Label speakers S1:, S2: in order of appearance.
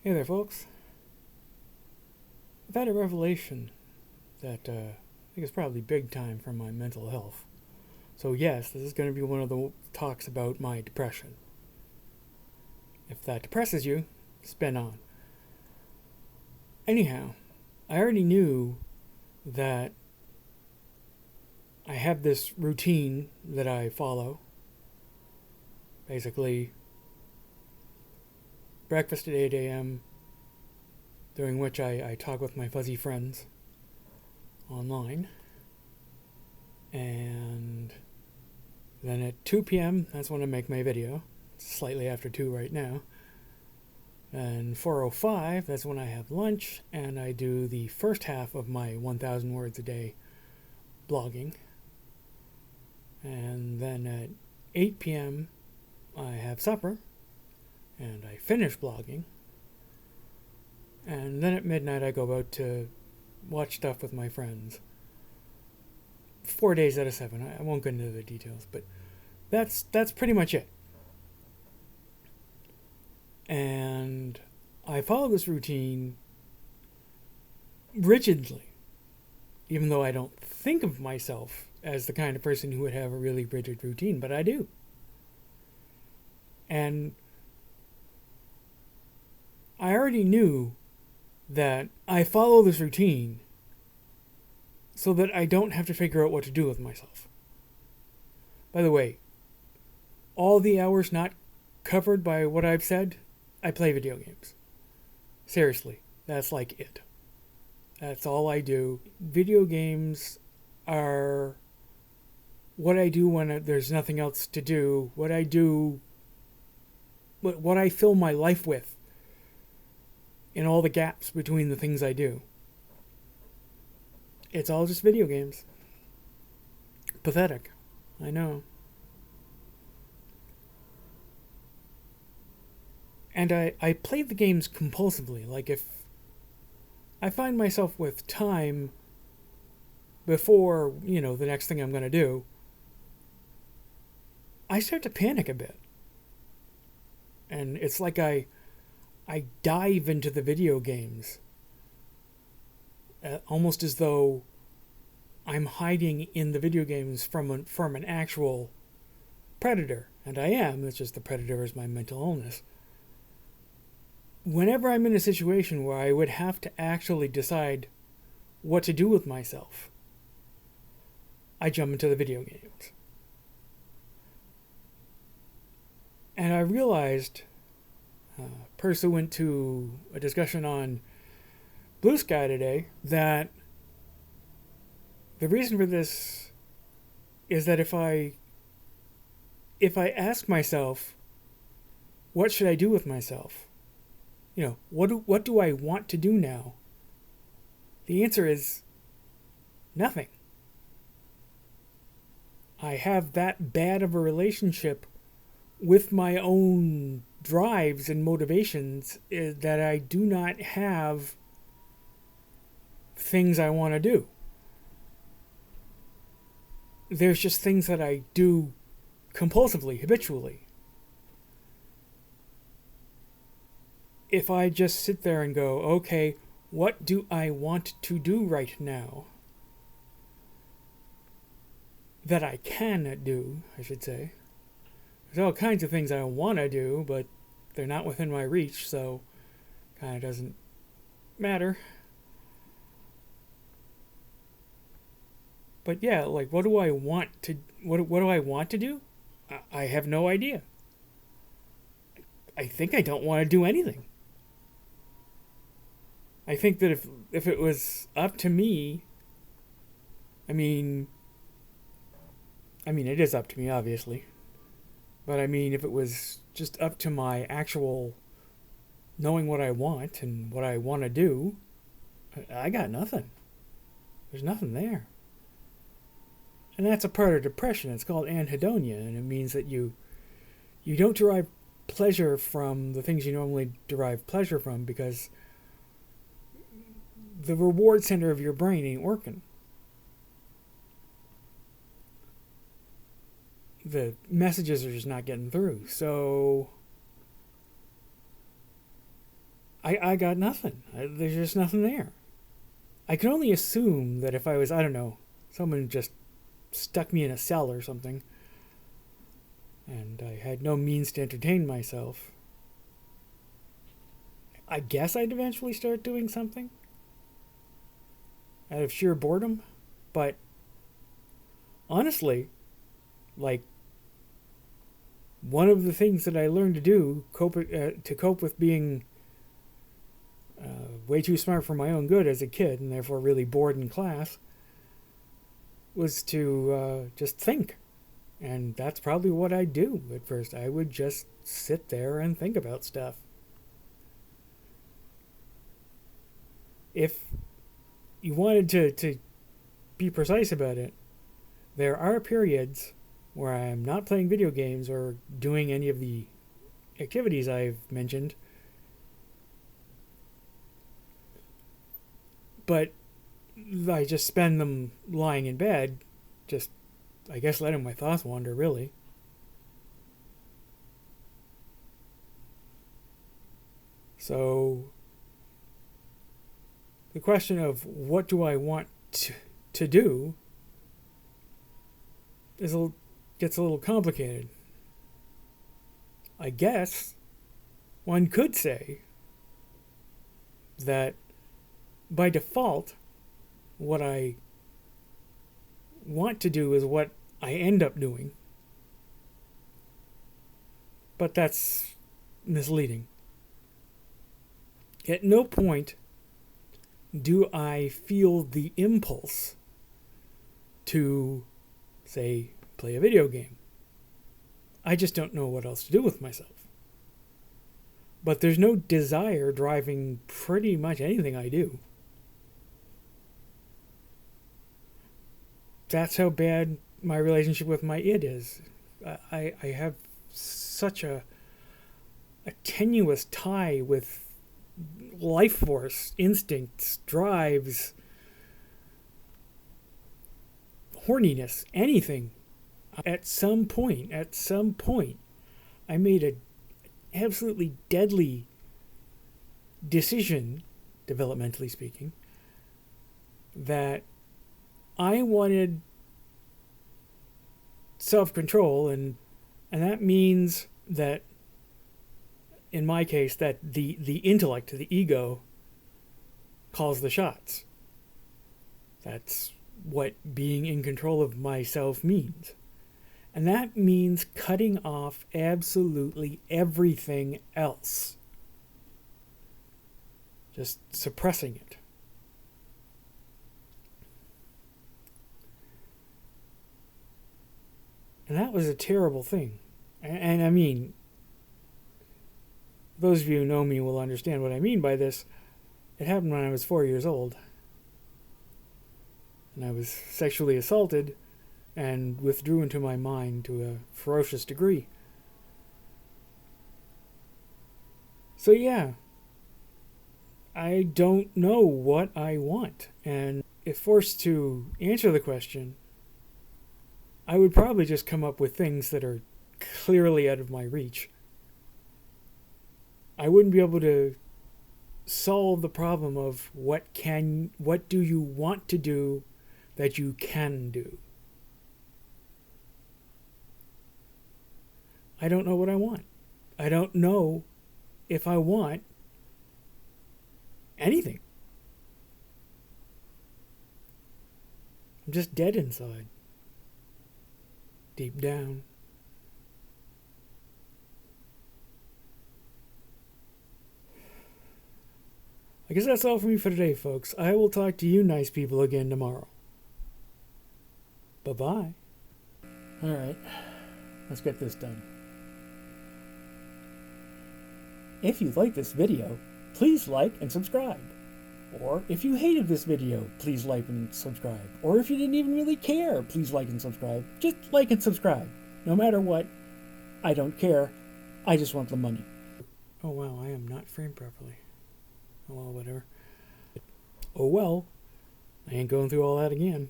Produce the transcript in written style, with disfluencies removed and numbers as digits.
S1: Hey there, folks. I've had a revelation that I think is probably big time for my mental health. So, yes, this is going to be one of the talks about my depression. If that depresses you, spin on. Anyhow, I already knew that I have this routine that I follow. Basically, breakfast at 8 a.m., during which I talk with my fuzzy friends online. And then at 2 p.m., that's when I make my video. It's slightly after 2 right now. And 4:05, that's when I have lunch and I do the first half of my 1,000 words a day blogging. And then at 8 p.m., I have supper and I finish blogging. And then at midnight, I go out to watch stuff with my friends. 4 days out of 7. I won't get into the details, but that's pretty much it. And I follow this routine rigidly, even though I don't think of myself as the kind of person who would have a really rigid routine, but I do. And I already knew that I follow this routine so that I don't have to figure out what to do with myself. By the way, all the hours not covered by what I've said, I play video games. Seriously, that's like it. That's all I do. Video games are what I do when there's nothing else to do, what I do, what I fill my life with in all the gaps between the things I do. It's all just video games. Pathetic, I know. And I play the games compulsively. Like, if I find myself with time before, the next thing I'm going to do, I start to panic a bit. And it's like I dive into the video games almost as though I'm hiding in the video games from an actual predator. And I am. It's just the predator is my mental illness. Whenever I'm in a situation where I would have to actually decide what to do with myself, I jump into the video games. And I realized, pursuant to a discussion on Blue Sky today, that the reason for this is that if I ask myself, what should I do with myself? What do I want to do now? The answer is nothing. I have that bad of a relationship with my own drives and motivations that I do not have things I want to do. There's just things that I do compulsively, habitually. If I just sit there and go, okay, what do I want to do right now? That I can do, I should say. There's all kinds of things I want to do, but they're not within my reach, so kind of doesn't matter. But yeah, like, what do I want to do? I have no idea. I think I don't want to do anything. I think that if it was up to me, I mean it is up to me, obviously. But I mean, if it was just up to my actual knowing what I want and what I want to do, I got nothing. There's nothing there. And that's a part of depression. It's called anhedonia, and it means that you don't derive pleasure from the things you normally derive pleasure from because the reward center of your brain ain't working. The messages are just not getting through. So I got nothing. There's just nothing there. I can only assume that if I was, I don't know, someone just stuck me in a cell or something, and I had no means to entertain myself, I guess I'd eventually start doing something out of sheer boredom. But honestly, like, one of the things that I learned to do to cope with being way too smart for my own good as a kid, and therefore really bored in class, was to just think. And that's probably what I'd do at first. I would just sit there and think about stuff. If you wanted to be precise about it, there are periods where I'm not playing video games or doing any of the activities I've mentioned, but I just spend them lying in bed, just, I guess, letting my thoughts wander, really. So the question of what do I want to do gets a little complicated. I guess one could say that by default, what I want to do is what I end up doing. But that's misleading. At no point do I feel the impulse to, say, play a video game. I just don't know what else to do with myself. But there's no desire driving pretty much anything I do. That's how bad my relationship with my id is. I have such a tenuous tie with life force, instincts, drives, horniness, anything. At some point, I made an absolutely deadly decision, developmentally speaking, that I wanted self-control, and that means that, in my case, that the intellect, the ego, calls the shots. That's what being in control of myself means. And that means cutting off absolutely everything else. Just suppressing it. And that was a terrible thing. And I mean, those of you who know me will understand what I mean by this. It happened when I was 4 years old. And I was sexually assaulted and withdrew into my mind to a ferocious degree. So yeah, I don't know what I want. And if forced to answer the question, I would probably just come up with things that are clearly out of my reach. I wouldn't be able to solve the problem of what do you want to do that you can do. I don't know what I want. I don't know if I want anything. I'm just dead inside. Deep down. I guess that's all for me for today, folks. I will talk to you nice people again tomorrow. Bye-bye. Alright, let's get this done. If you like this video, please like and subscribe. Or if you hated this video, please like and subscribe. Or if you didn't even really care, please like and subscribe. Just like and subscribe. No matter what, I don't care. I just want the money. Oh wow, I am not framed properly. Oh well, whatever. Oh well, I ain't going through all that again.